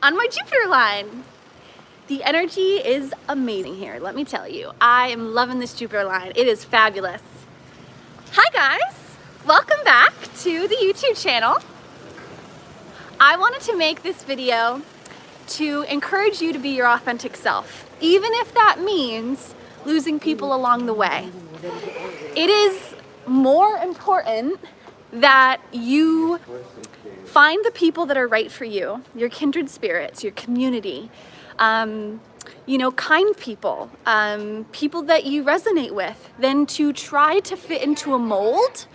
on my Jupiter line. The energy is amazing here, let me tell you. I am loving this Jupiter line. It is fabulous. Hi guys, welcome back to the YouTube channel. I wanted to make this video to encourage you to be your authentic self, even if that means losing people along the way. It is more important that you find the people that are right for you, your kindred spirits, your community, kind people, people that you resonate with, than to try to fit into a mold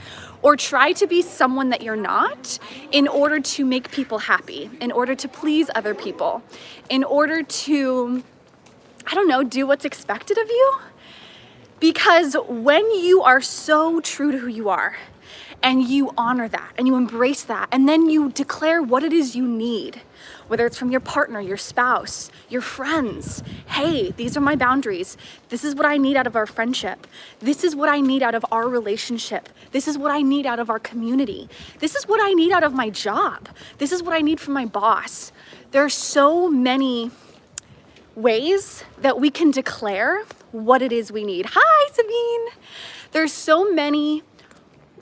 or try to be someone that you're not in order to make people happy, in order to please other people, in order to, do what's expected of you. Because when you are so true to who you are, and you honor that, and you embrace that, and then you declare what it is you need, whether it's from your partner, your spouse, your friends. Hey, these are my boundaries. This is what I need out of our friendship. This is what I need out of our relationship. This is what I need out of our community. This is what I need out of my job. This is what I need from my boss. There are so many ways that we can declare what it is we need. Hi, Sabine. There's so many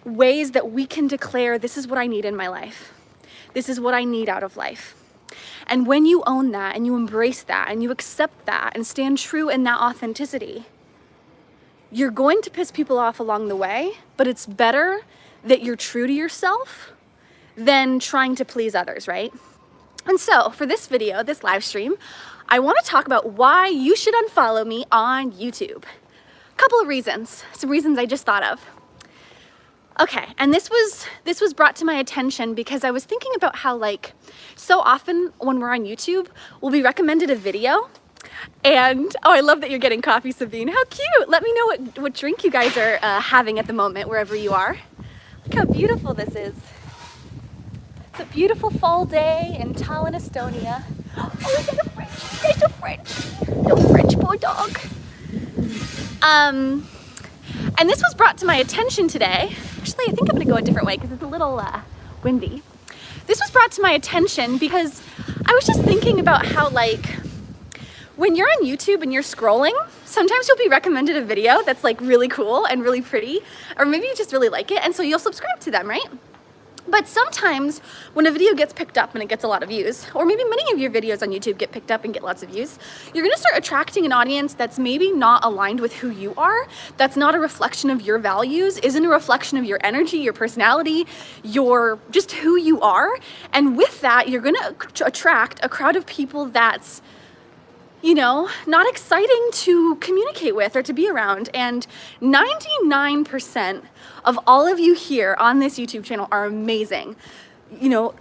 ways that we can declare, this is what I need in my life. This is what I need out of life. And when you own that and you embrace that and you accept that and stand true in that authenticity, you're going to piss people off along the way, but it's better that you're true to yourself than trying to please others, right? And so for this video, this live stream, I want to talk about why you should unfollow me on YouTube. A couple of reasons, some reasons I just thought of. Okay, and this was brought to my attention because I was thinking about how, so often when we're on YouTube, we'll be recommended a video, and I love that you're getting coffee, Sabine. How cute! Let me know what drink you guys are having at the moment, wherever you are. Look how beautiful this is. It's a beautiful fall day in Tallinn, Estonia. Oh, is that a French? There's a French. Little French bulldog. And this was brought to my attention today. Actually, I think I'm gonna go a different way because it's a little windy. This was brought to my attention because I was just thinking about how, when you're on YouTube and you're scrolling, sometimes you'll be recommended a video that's really cool and really pretty, or maybe you just really like it, and so you'll subscribe to them, right? But sometimes when a video gets picked up and it gets a lot of views, or maybe many of your videos on YouTube get picked up and get lots of views, you're gonna start attracting an audience that's maybe not aligned with who you are, that's not a reflection of your values, isn't a reflection of your energy, your personality, just who you are. And with that, you're gonna attract a crowd of people that's not exciting to communicate with or to be around. And 99% of all of you here on this YouTube channel are amazing.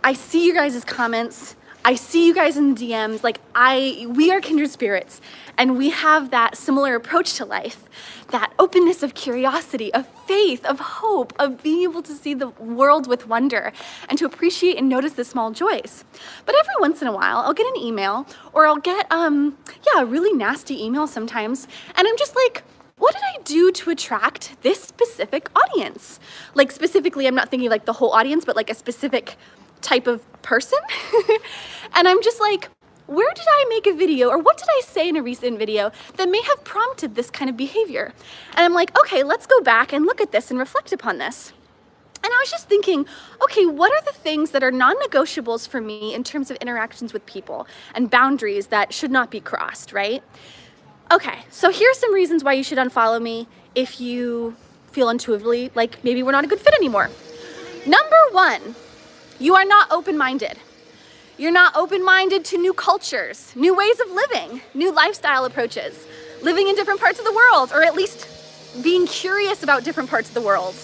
I see you guys' comments. I see you guys in the DMs. We are kindred spirits, and we have that similar approach to life, that openness of curiosity, of faith, of hope, of being able to see the world with wonder and to appreciate and notice the small joys. But every once in a while, I'll get an email, or I'll get, a really nasty email sometimes, and I'm just like, what did I do to attract this specific audience? Specifically, I'm not thinking the whole audience, but a specific type of person. And I'm just like, where did I make a video, or what did I say in a recent video that may have prompted this kind of behavior? And I'm like, okay, let's go back and look at this and reflect upon this. And I was just thinking, okay, what are the things that are non-negotiables for me in terms of interactions with people and boundaries that should not be crossed, right? Okay, so here's some reasons why you should unfollow me if you feel intuitively like maybe we're not a good fit anymore. Number one, you are not open-minded. You're not open-minded to new cultures, new ways of living, new lifestyle approaches, living in different parts of the world, or at least being curious about different parts of the world.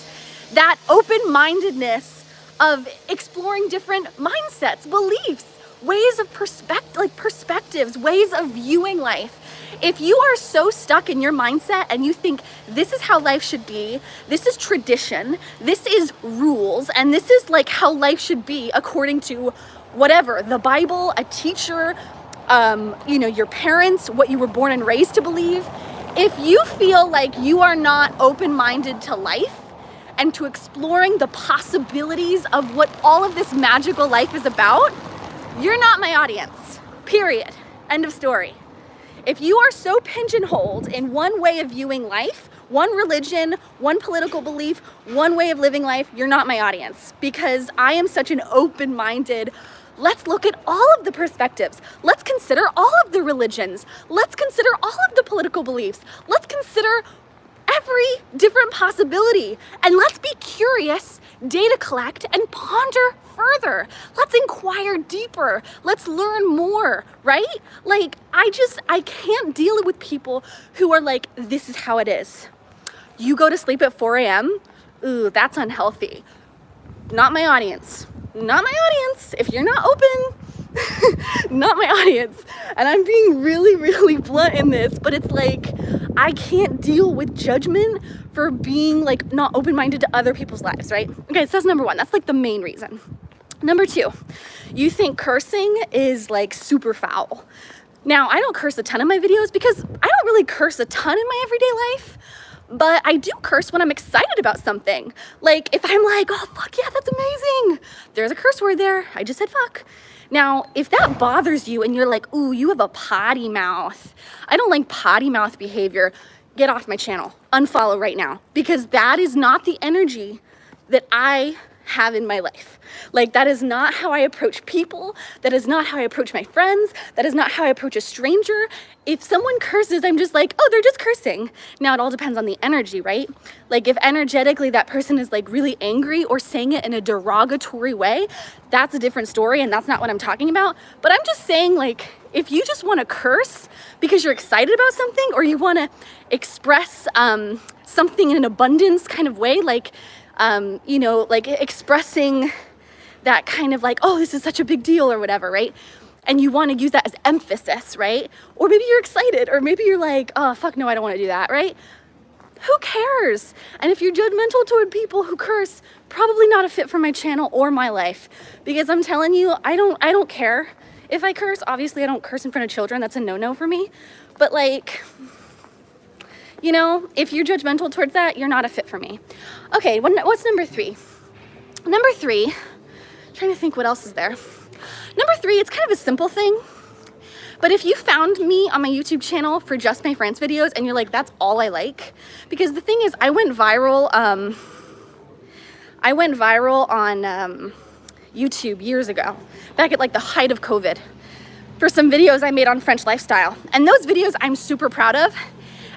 That open-mindedness of exploring different mindsets, beliefs, ways of perspectives, ways of viewing life. If you are so stuck in your mindset and you think this is how life should be, this is tradition, this is rules, and this is how life should be according to whatever, the Bible, a teacher, your parents, what you were born and raised to believe, if you feel like you are not open-minded to life and to exploring the possibilities of what all of this magical life is about, you're not my audience. Period. End of story. If you are so pigeonholed in one way of viewing life, one religion, one political belief, one way of living life, you're not my audience, because I am such an open-minded, let's look at all of the perspectives. Let's consider all of the religions. Let's consider all of the political beliefs. Let's consider every different possibility. And let's be curious, data collect, and ponder further. Let's inquire deeper. Let's learn more, right? Like, I can't deal with people who are like, this is how it is. You go to sleep at 4 a.m. Ooh, that's unhealthy. Not my audience. Not my audience. If you're not open, not my audience. And I'm being really, really blunt in this, but it's like, I can't deal with judgment for being like not open-minded to other people's lives, right? Okay, so that's number one. That's like the main reason. Number two, you think cursing is like super foul. Now, I don't curse a ton in my videos because I don't really curse a ton in my everyday life. But I do curse when I'm excited about something. Like if I'm like, oh, fuck yeah, that's amazing. There's a curse word there. I just said fuck. Now, if that bothers you and you're like, ooh, you have a potty mouth. I don't like potty mouth behavior. Get off my channel. Unfollow right now. Because that is not the energy that I have in my life. Like, that is not how I approach people. That is not how I approach my friends. That is not how I approach a stranger. If someone curses, I'm just like, oh, they're just cursing. Now, it all depends on the energy, right? Like, if energetically that person is like really angry or saying it in a derogatory way, that's a different story, and that's not what I'm talking about. But I'm just saying, like, if you just want to curse because you're excited about something, or you want to express something in an abundance kind of way, like, you know, like expressing that kind of like, oh, this is such a big deal or whatever, right? And you want to use that as emphasis, right? Or maybe you're excited, or maybe you're like, oh, fuck no, I don't want to do that, right? Who cares? And if you're judgmental toward people who curse, probably not a fit for my channel or my life, because I'm telling you, I don't care if I curse. Obviously, I don't curse in front of children. That's a no-no for me. But like, you know, if you're judgmental towards that, you're not a fit for me. Okay, what's number three? Number three, trying to think what else is there. Number three, it's kind of a simple thing. But if you found me on my YouTube channel for just my friends videos and you're like, that's all I like, because the thing is, I went viral on YouTube years ago, back at like the height of COVID, for some videos I made on French lifestyle. And those videos I'm super proud of.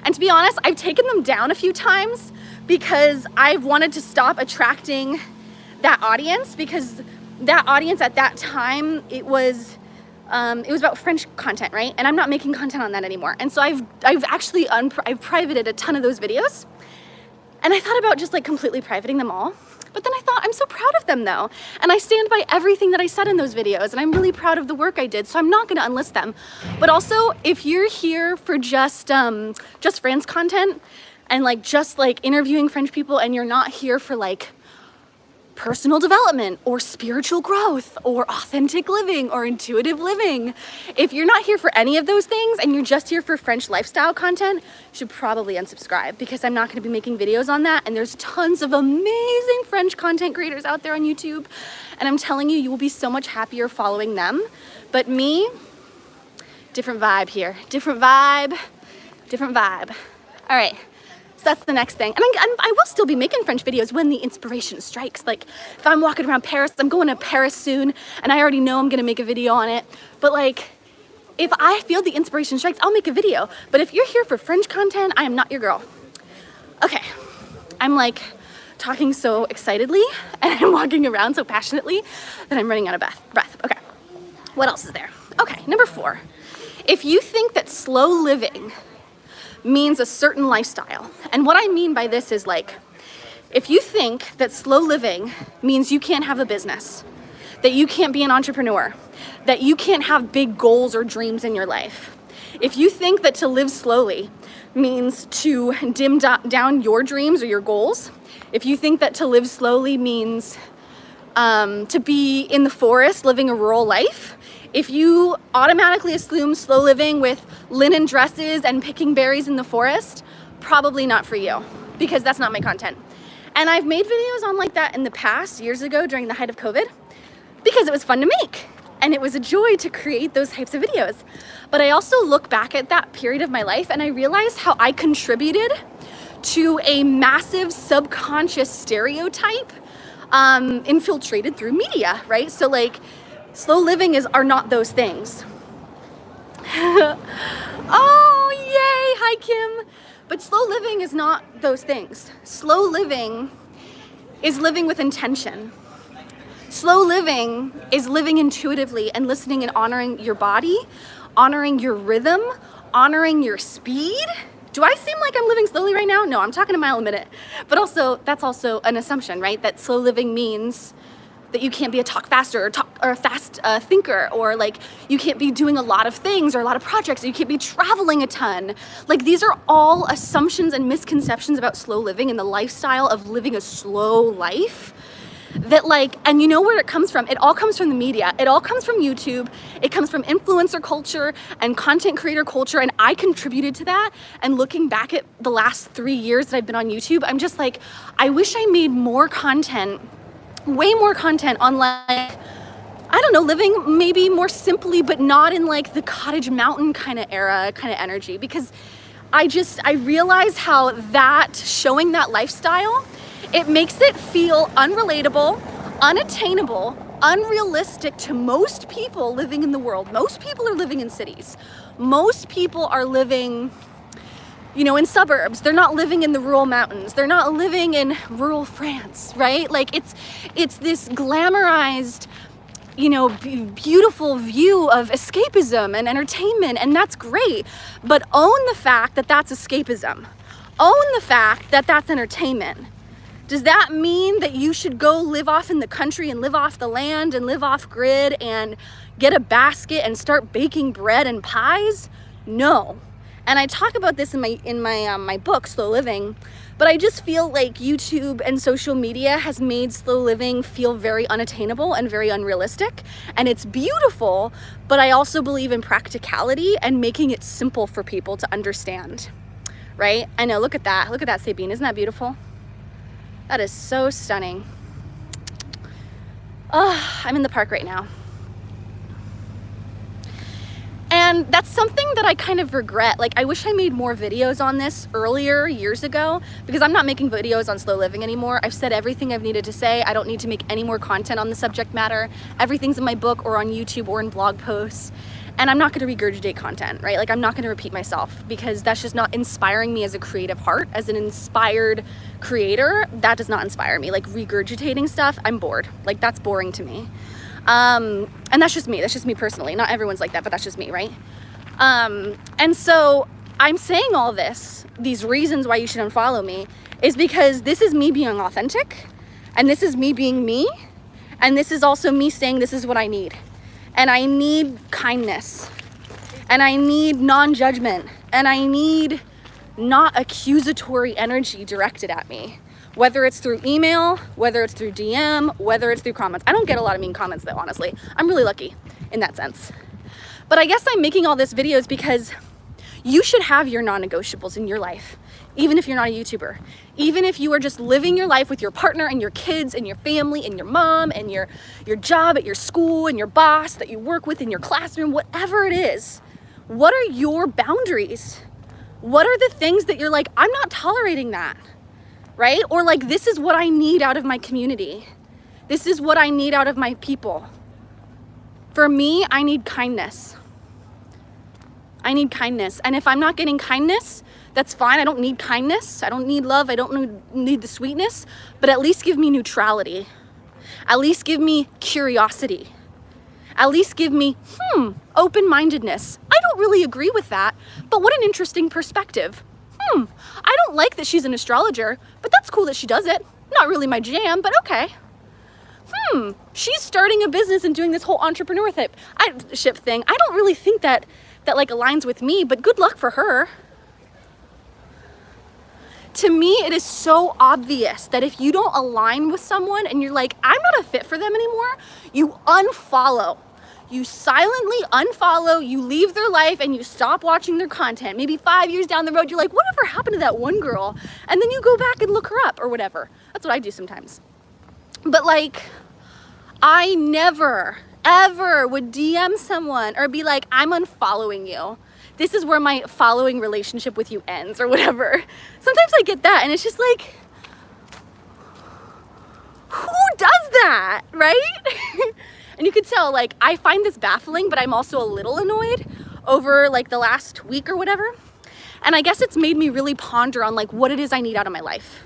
And to be honest, I've taken them down a few times because I've wanted to stop attracting that audience, because that audience at that time, it was about French content, right? And I'm not making content on that anymore. And so I've actually I've privated a ton of those videos. And I thought about just like completely privating them all. But then I thought, I'm so proud of them though. And I stand by everything that I said in those videos, and I'm really proud of the work I did, so I'm not gonna unlist them. But also, if you're here for just friends content, and like just like interviewing French people, and you're not here for like personal development or spiritual growth or authentic living or intuitive living, if you're not here for any of those things and you're just here for French lifestyle content, you should probably unsubscribe, because I'm not going to be making videos on that. And there's tons of amazing French content creators out there on YouTube, and I'm telling you, you will be so much happier following them. But me, different vibe here. Different vibe, different vibe. All right. So that's the next thing. And I will still be making French videos when the inspiration strikes. Like if I'm walking around Paris, I'm going to Paris soon, and I already know I'm gonna make a video on it. But like, if I feel the inspiration strikes, I'll make a video. But if you're here for French content, I am not your girl. Okay, I'm like talking so excitedly and I'm walking around so passionately that I'm running out of breath. Okay, what else is there? Okay, number 4. If you think that slow living means a certain lifestyle. And what I mean by this is like, if you think that slow living means you can't have a business, that you can't be an entrepreneur, that you can't have big goals or dreams in your life, if you think that to live slowly means to dim down your dreams or your goals, if you think that to live slowly means to be in the forest living a rural life, if you automatically assume slow living with linen dresses and picking berries in the forest, probably not for you, because that's not my content. And I've made videos on like that in the past, years ago during the height of COVID, because it was fun to make. And it was a joy to create those types of videos. But I also look back at that period of my life and I realize how I contributed to a massive subconscious stereotype infiltrated through media, right? So like, slow living are not those things. Oh, yay, hi Kim. But slow living is not those things. Slow living is living with intention. Slow living is living intuitively and listening and honoring your body, honoring your rhythm, honoring your speed. Do I seem like I'm living slowly right now? No, I'm talking a mile a minute. But also, that's also an assumption, right? That slow living means that you can't be a talk faster or a fast thinker, or like you can't be doing a lot of things or a lot of projects, or you can't be traveling a ton. Like these are all assumptions and misconceptions about slow living and the lifestyle of living a slow life. That like, and you know where it comes from? It all comes from the media. It all comes from YouTube. It comes from influencer culture and content creator culture. And I contributed to that. And looking back at the last 3 years that I've been on YouTube, I'm just like, I wish I made more content, way more content on like, I don't know, living maybe more simply, but not in like the cottage mountain kind of era, kind of energy. Because I realize how that showing that lifestyle, it makes it feel unrelatable, unattainable, unrealistic to most people living in the world. Most people are living in cities. Most people are living, you know, in suburbs. They're not living in the rural mountains. They're not living in rural France, right? Like it's this glamorized, you know, beautiful view of escapism and entertainment, and that's great. But own the fact that that's escapism. Own the fact that that's entertainment. Does that mean that you should go live off in the country and live off the land and live off grid and get a basket and start baking bread and pies? No. And I talk about this in my book, Slow Living, but I just feel like YouTube and social media has made slow living feel very unattainable and very unrealistic. And it's beautiful, but I also believe in practicality and making it simple for people to understand, right? I know, look at that. Look at that, Sabine. Isn't that beautiful? That is so stunning. Oh, I'm in the park right now. And that's something that I kind of regret. Like, I wish I made more videos on this earlier, years ago, because I'm not making videos on slow living anymore. I've said everything I've needed to say. I don't need to make any more content on the subject matter. Everything's in my book or on YouTube or in blog posts. And I'm not gonna regurgitate content, right? Like, I'm not gonna repeat myself because that's just not inspiring me as a creative heart, as an inspired creator. That does not inspire me. Like, regurgitating stuff, I'm bored. Like, that's boring to me. And that's just me personally. Not everyone's like that, but that's just me, right? And so I'm saying all this, these reasons why you should unfollow me, is because this is me being authentic, and this is me being me, and this is also me saying this is what I need. And I need kindness, and I need non-judgment, and I need not accusatory energy directed at me. Whether it's through email, whether it's through DM, whether it's through comments. I don't get a lot of mean comments though, honestly. I'm really lucky in that sense. But I guess I'm making all this videos because you should have your non-negotiables in your life, even if you're not a YouTuber. Even if you are just living your life with your partner and your kids and your family and your mom and your job at your school and your boss that you work with in your classroom, whatever it is. What are your boundaries? What are the things that you're like, I'm not tolerating that? Right? Or like, this is what I need out of my community. This is what I need out of my people. For me, I need kindness. I need kindness. And if I'm not getting kindness, that's fine. I don't need kindness. I don't need love. I don't need the sweetness, but at least give me neutrality. At least give me curiosity. At least give me, open-mindedness. I don't really agree with that, but what an interesting perspective. I don't like that she's an astrologer, but that's cool that she does it. Not really my jam, but okay. She's starting a business and doing this whole entrepreneurship thing. I don't really think that like aligns with me, but good luck for her. To me, it is so obvious that if you don't align with someone and you're like, I'm not a fit for them anymore, you unfollow. You silently unfollow, you leave their life, and you stop watching their content. Maybe 5 years down the road, you're like, whatever happened to that one girl? And then you go back and look her up or whatever. That's what I do sometimes. But like, I never, ever would DM someone or be like, I'm unfollowing you. This is where my following relationship with you ends or whatever. Sometimes I get that and it's just like, who does that, right? And you could tell, like, I find this baffling, but I'm also a little annoyed over like the last week or whatever. And I guess it's made me really ponder on like what it is I need out of my life.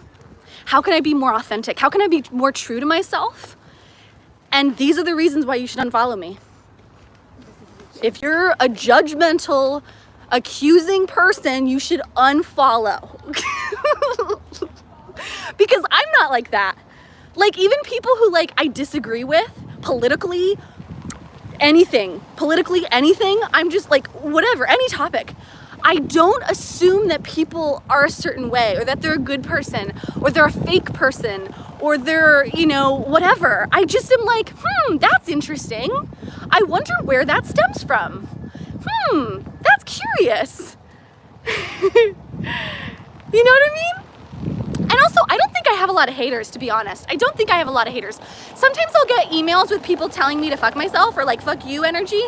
How can I be more authentic? How can I be more true to myself? And these are the reasons why you should unfollow me. If you're a judgmental, accusing person, you should unfollow. Because I'm not like that. Like, even people who like I disagree with politically, anything, I'm just like, whatever, any topic. I don't assume that people are a certain way or that they're a good person or they're a fake person or they're, you know, whatever. I just am like, that's interesting. I wonder where that stems from. That's curious. You know what I mean? And also, I don't think I have a lot of haters, to be honest. I don't think I have a lot of haters. Sometimes I'll get emails with people telling me to fuck myself or like fuck you energy.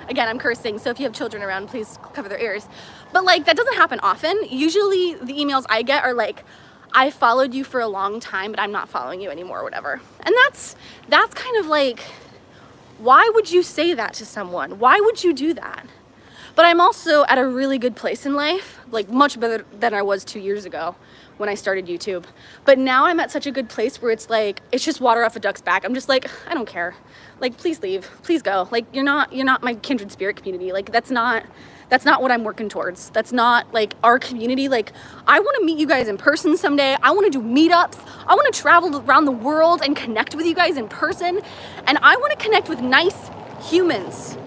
Again, I'm cursing, so if you have children around, please cover their ears. But like, that doesn't happen often. Usually the emails I get are like, I followed you for a long time, but I'm not following you anymore or whatever. And that's kind of like, why would you say that to someone? Why would you do that? But I'm also at a really good place in life, like much better than I was 2 years ago when I started YouTube. But now I'm at such a good place where it's like, it's just water off a duck's back. I'm just like, I don't care. Like, please leave, please go. Like, you're not my kindred spirit community. Like, that's not what I'm working towards. That's not like our community. Like, I want to meet you guys in person someday. I want to do meetups. I want to travel around the world and connect with you guys in person. And I want to connect with nice humans,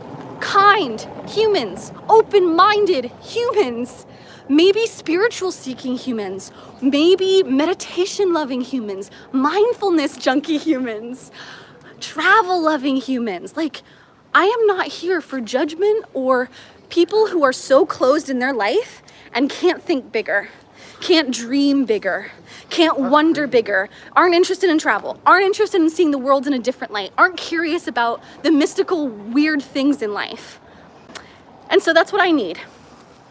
kind humans, open-minded humans, maybe spiritual seeking humans, maybe meditation loving humans, mindfulness junkie humans, travel loving humans. Like, I am not here for judgment or people who are so closed in their life and can't think bigger, can't dream bigger, can't wonder bigger, aren't interested in travel, aren't interested in seeing the world in a different light, aren't curious about the mystical, weird things in life. And so that's what I need.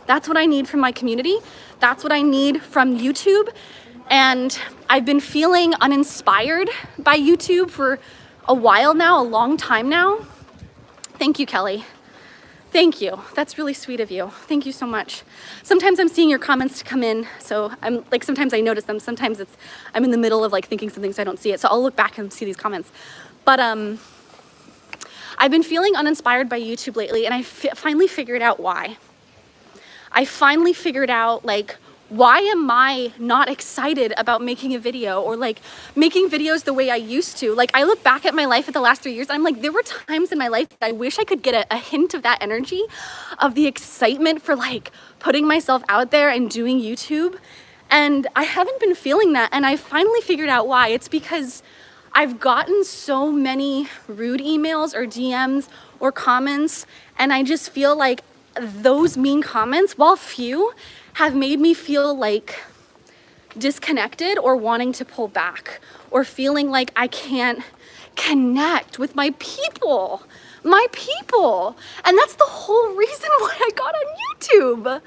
That's what I need from my community. That's what I need from YouTube. And I've been feeling uninspired by YouTube for a while now, a long time now. Thank you, Kelly. Thank you. That's really sweet of you. Thank you so much. Sometimes I'm seeing your comments come in, so I'm like, sometimes I notice them. Sometimes I'm in the middle of like thinking something, so I don't see it. So I'll look back and see these comments. But I've been feeling uninspired by YouTube lately, and I finally figured out why. I finally figured out, like, why am I not excited about making a video or like making videos the way I used to? Like, I look back at my life at the last 3 years and I'm like, there were times in my life that I wish I could get a hint of that energy, of the excitement for like putting myself out there and doing YouTube. And I haven't been feeling that. And I finally figured out why. It's because I've gotten so many rude emails or DMs or comments, and I just feel like those mean comments, while few, have made me feel like disconnected or wanting to pull back or feeling like I can't connect with my people. And that's the whole reason why I got on YouTube.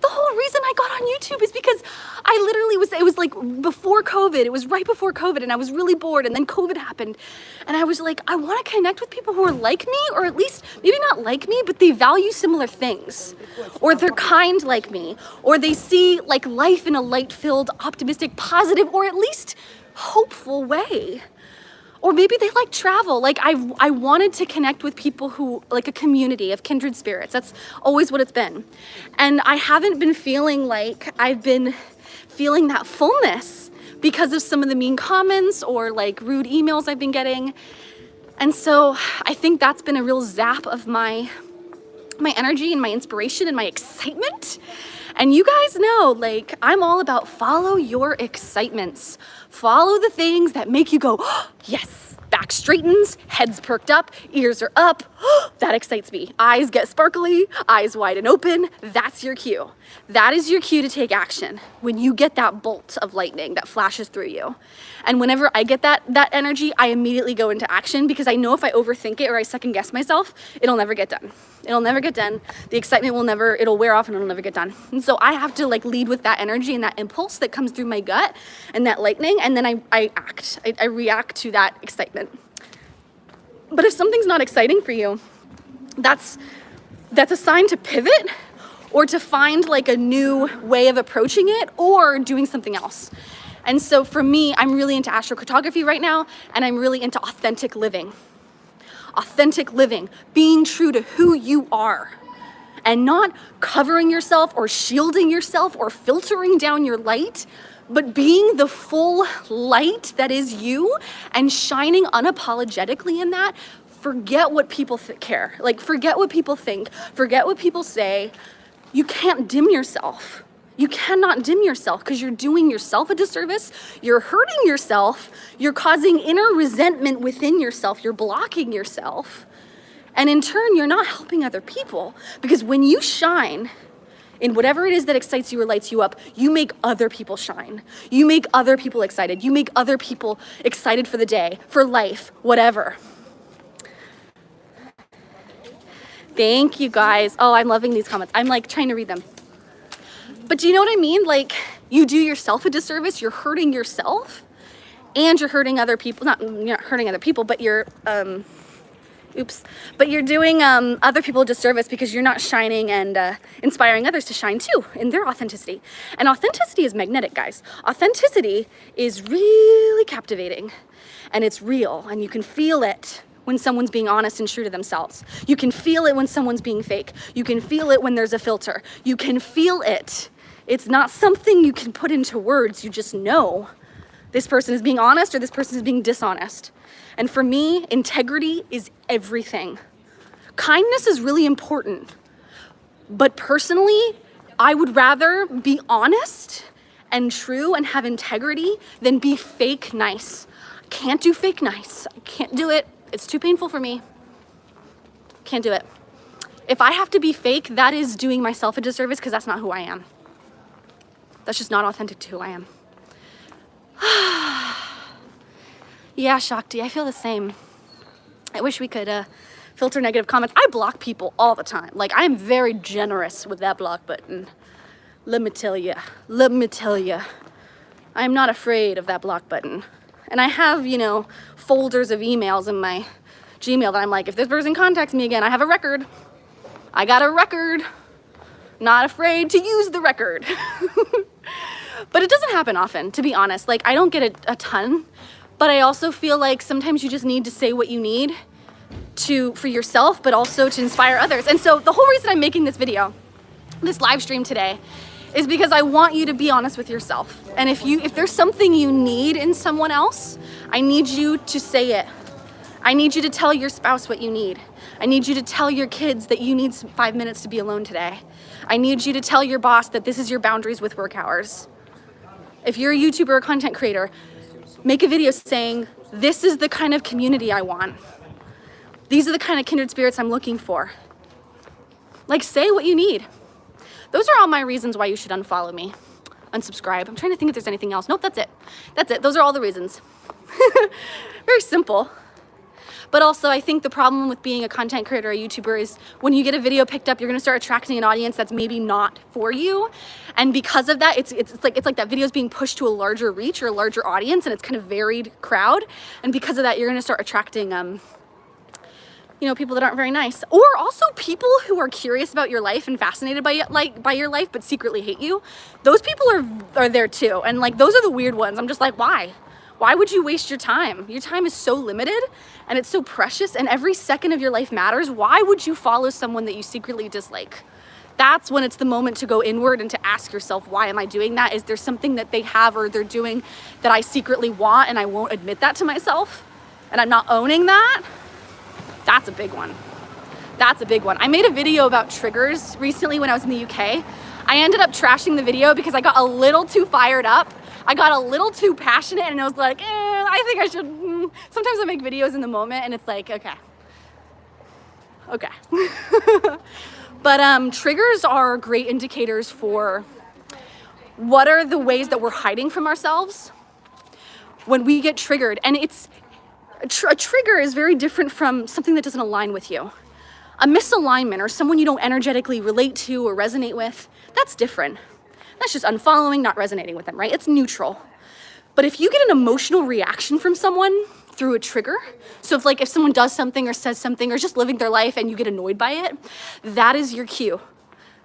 The whole reason I got on YouTube is because I literally it was like before COVID, it was right before COVID, and I was really bored, and then COVID happened. And I was like, I want to connect with people who are like me, or at least maybe not like me, but they value similar things, or they're kind like me, or they see like life in a light-filled, optimistic, positive, or at least hopeful way. Or maybe they like travel. Like I wanted to connect with people who, like a community of kindred spirits. That's always what it's been. And I haven't been feeling like I've been feeling that fullness because of some of the mean comments or like rude emails I've been getting. And so I think that's been a real zap of my energy and my inspiration and my excitement. And you guys know, like, I'm all about follow your excitements. Follow the things that make you go, oh, yes, Back straightens, heads perked up, ears are up. That excites me. Eyes get sparkly, eyes wide and open. That's your cue. That is your cue to take action. When you get that bolt of lightning that flashes through you. And whenever I get that energy, I immediately go into action because I know if I overthink it or I second guess myself, it'll never get done. It'll never get done. The excitement it'll wear off and it'll never get done. And so I have to like lead with that energy and that impulse that comes through my gut and that lightning, and then I act. I react to that excitement. But if something's not exciting for you, that's a sign to pivot or to find like a new way of approaching it or doing something else. And so for me, I'm really into astrocartography right now, and I'm really into authentic living. Authentic living, being true to who you are and not covering yourself or shielding yourself or filtering down your light, but being the full light that is you and shining unapologetically in that. Forget what people care. Like, forget what people think. Forget what people say. You can't dim yourself. You cannot dim yourself because you're doing yourself a disservice. You're hurting yourself. You're causing inner resentment within yourself. You're blocking yourself. And in turn, you're not helping other people, because when you shine in whatever it is that excites you or lights you up, you make other people shine. You make other people excited. You make other people excited for the day, for life, whatever. Thank you guys. Oh, I'm loving these comments. I'm like trying to read them. But do you know what I mean? Like, you do yourself a disservice, you're hurting yourself, and you're hurting other people. You're not hurting other people, but you're, but you're doing other people a disservice because you're not shining and inspiring others to shine too in their authenticity. And authenticity is magnetic, guys. Authenticity is really captivating, and it's real, and you can feel it when someone's being honest and true to themselves. You can feel it when someone's being fake. You can feel it when there's a filter. You can feel it. It's not something you can put into words. You just know this person is being honest or this person is being dishonest. And for me, integrity is everything. Kindness is really important. But personally, I would rather be honest and true and have integrity than be fake nice. I can't do fake nice. I can't do it. It's too painful for me. Can't do it. If I have to be fake, that is doing myself a disservice because that's not who I am. That's just not authentic to who I am. Yeah, Shakti, I feel the same. I wish we could filter negative comments. I block people all the time. Like, I'm very generous with that block button. Let me tell you. I'm not afraid of that block button. And I have, folders of emails in my Gmail that I'm like, if this person contacts me again, I have a record. I got a record. Not afraid to use the record. But it doesn't happen often, to be honest. Like, I don't get a ton, but I also feel like sometimes you just need to say what you need for yourself, but also to inspire others. And so the whole reason I'm making this video, this live stream today, is because I want you to be honest with yourself. And if there's something you need in someone else, I need you to say it. I need you to tell your spouse what you need. I need you to tell your kids that you need 5 minutes to be alone today. I need you to tell your boss that this is your boundaries with work hours. If you're a YouTuber or content creator, make a video saying, this is the kind of community I want. These are the kind of kindred spirits I'm looking for. Like, say what you need. Those are all my reasons why you should unfollow me, unsubscribe. I'm trying to think if there's anything else. Nope, that's it. That's it. Those are all the reasons. Very simple. But also, I think the problem with being a content creator or a YouTuber is when you get a video picked up, you're gonna start attracting an audience that's maybe not for you. And because of that, it's like that video is being pushed to a larger reach or a larger audience, and it's kind of varied crowd. And because of that, you're gonna start attracting people that aren't very nice, or also people who are curious about your life and fascinated by your life, but secretly hate you. Those people are there too, and like those are the weird ones. I'm just like, why? Why would you waste your time? Your time is so limited and it's so precious, and every second of your life matters. Why would you follow someone that you secretly dislike? That's when it's the moment to go inward and to ask yourself, why am I doing that? Is there something that they have or they're doing that I secretly want and I won't admit that to myself? And I'm not owning that? That's a big one. That's a big one. I made a video about triggers recently when I was in the UK. I ended up trashing the video because I got a little too fired up. I got a little too passionate, and I was like, I think I should sometimes I make videos in the moment and it's like, okay. But triggers are great indicators for what are the ways that we're hiding from ourselves when we get triggered. And a trigger is very different from something that doesn't align with you. A misalignment or someone you don't energetically relate to or resonate with, that's different. That's just unfollowing, not resonating with them, right? It's neutral. But if you get an emotional reaction from someone through a trigger, so if someone does something or says something or just living their life and you get annoyed by it, that is your cue.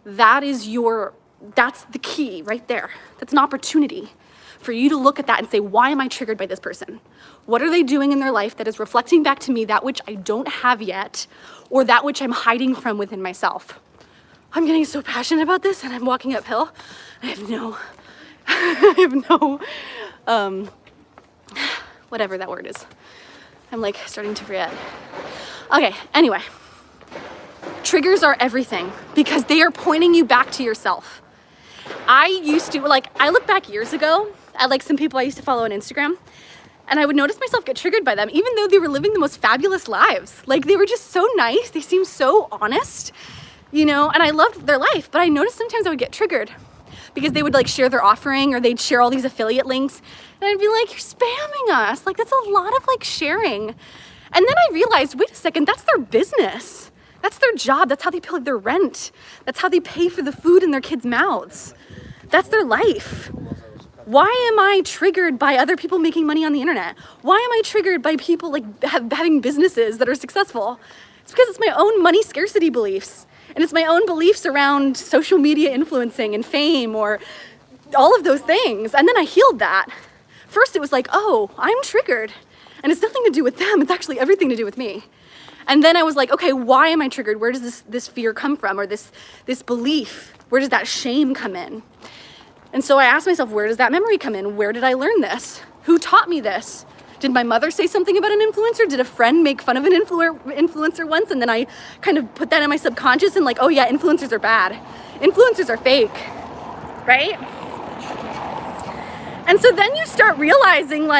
That's the key right there. That's an opportunity for you to look at that and say, why am I triggered by this person? What are they doing in their life that is reflecting back to me that which I don't have yet, or that which I'm hiding from within myself? I'm getting so passionate about this and I'm walking uphill. I have no, whatever that word is. I'm like starting to forget. Okay, anyway. Triggers are everything because they are pointing you back to yourself. I look back years ago at some people I used to follow on Instagram, and I would notice myself get triggered by them, even though they were living the most fabulous lives. They were just so nice. They seemed so honest, and I loved their life, but I noticed sometimes I would get triggered because they would share their offering or they'd share all these affiliate links. And I'd be like, you're spamming us. That's a lot of sharing. And then I realized, wait a second, that's their business. That's their job. That's how they pay their rent. That's how they pay for the food in their kids' mouths. That's their life. Why am I triggered by other people making money on the internet? Why am I triggered by people having businesses that are successful? It's because it's my own money scarcity beliefs. And it's my own beliefs around social media influencing and fame or all of those things. And then I healed that. First it was oh, I'm triggered. And it's nothing to do with them. It's actually everything to do with me. And then I was like, okay, why am I triggered? Where does this fear come from? Or this belief? Where does that shame come in? And so I asked myself, where does that memory come in? Where did I learn this? Who taught me this? Did my mother say something about an influencer? Did a friend make fun of an influencer once? And then I kind of put that in my subconscious and oh yeah, influencers are bad. Influencers are fake, right? And so then you start realizing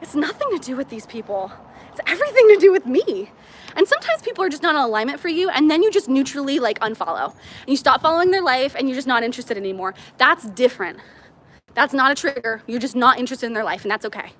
it's nothing to do with these people. It's everything to do with me. And sometimes people are just not in alignment for you, and then you just neutrally unfollow. And you stop following their life and you're just not interested anymore. That's different. That's not a trigger. You're just not interested in their life, and that's okay.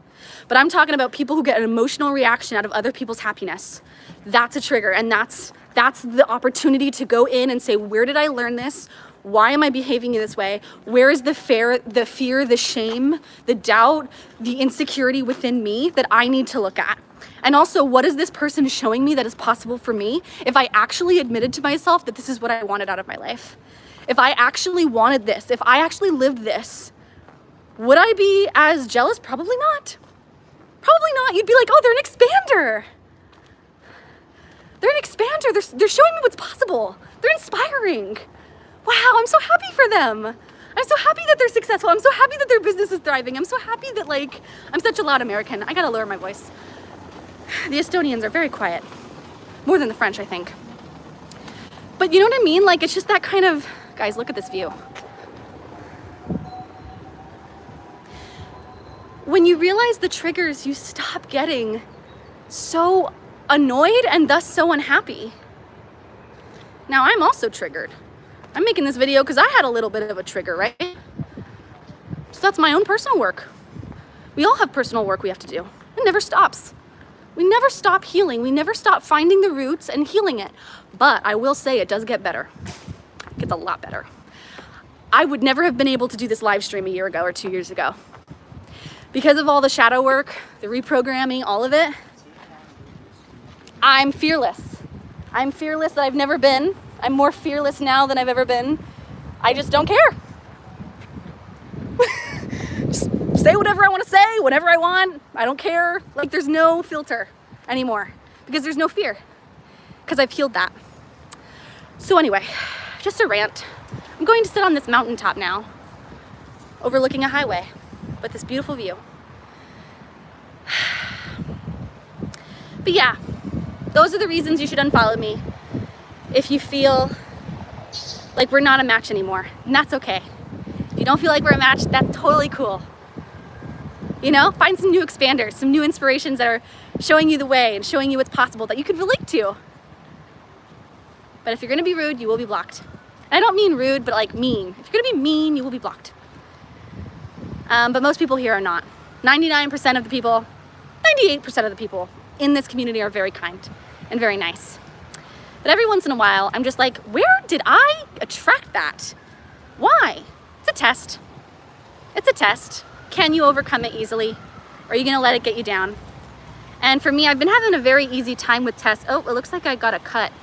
But I'm talking about people who get an emotional reaction out of other people's happiness. That's a trigger, and that's the opportunity to go in and say, where did I learn this? Why am I behaving this way? Where is the fear, the shame, the doubt, the insecurity within me that I need to look at? And also, what is this person showing me that is possible for me if I actually admitted to myself that this is what I wanted out of my life? If I actually wanted this, if I actually lived this, would I be as jealous? Probably not. Probably not. You'd be like, oh, they're an expander. They're an expander. They're showing me what's possible. They're inspiring. Wow, I'm so happy for them. I'm so happy that they're successful. I'm so happy that their business is thriving. I'm so happy that I'm such a loud American. I gotta lower my voice. The Estonians are very quiet. More than the French, I think. But you know what I mean? It's just that kind of, guys, look at this view. When you realize the triggers, you stop getting so annoyed and thus so unhappy. Now, I'm also triggered. I'm making this video because I had a little bit of a trigger, right? So that's my own personal work. We all have personal work we have to do. It never stops. We never stop healing. We never stop finding the roots and healing it. But I will say it does get better. It gets a lot better. I would never have been able to do this live stream a year ago or 2 years ago. Because of all the shadow work, the reprogramming, all of it, I'm fearless. I'm fearless that I've never been. I'm more fearless now than I've ever been. I just don't care. Just say whatever I want to say, whatever I want. I don't care. There's no filter anymore because there's no fear because I've healed that. So anyway, just a rant. I'm going to sit on this mountaintop now, overlooking a highway with this beautiful view. But yeah, those are the reasons you should unfollow me. If you feel like we're not a match anymore, and that's okay. If you don't feel like we're a match, that's totally cool. You know, find some new expanders, some new inspirations that are showing you the way and showing you what's possible that you could relate to. But if you're gonna be rude, you will be blocked. And I don't mean rude, but like mean. If you're gonna be mean, you will be blocked. But most people here are not. 99% of the people, 98% of the people in this community are very kind and very nice. But every once in a while, I'm just like, where did I attract that? Why? It's a test. It's a test. Can you overcome it easily? Or are you gonna let it get you down? And for me, I've been having a very easy time with tests. Oh, it looks like I got a cut.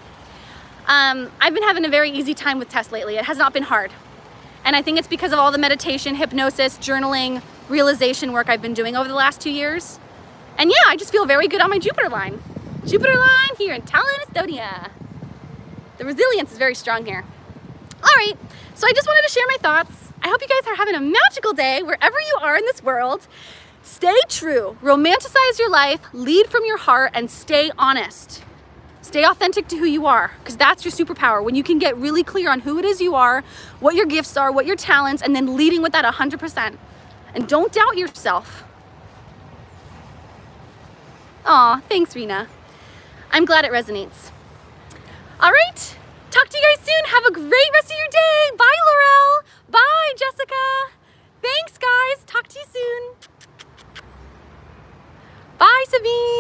I've been having a very easy time with tests lately. It has not been hard. And I think it's because of all the meditation, hypnosis, journaling, realization work I've been doing over the last 2 years. And yeah, I just feel very good on my Jupiter line. Jupiter line here in Tallinn, Estonia. The resilience is very strong here. All right, so I just wanted to share my thoughts. I hope you guys are having a magical day wherever you are in this world. Stay true, romanticize your life, lead from your heart, and stay honest. Stay authentic to who you are, because that's your superpower. When you can get really clear on who it is you are, what your gifts are, what your talents, and then leading with that 100%. And don't doubt yourself. Aw, thanks, Rena. I'm glad it resonates. All right, talk to you guys soon. Have a great rest of your day. Bye, Laurel. Bye, Jessica. Thanks, guys. Talk to you soon. Bye, Sabine.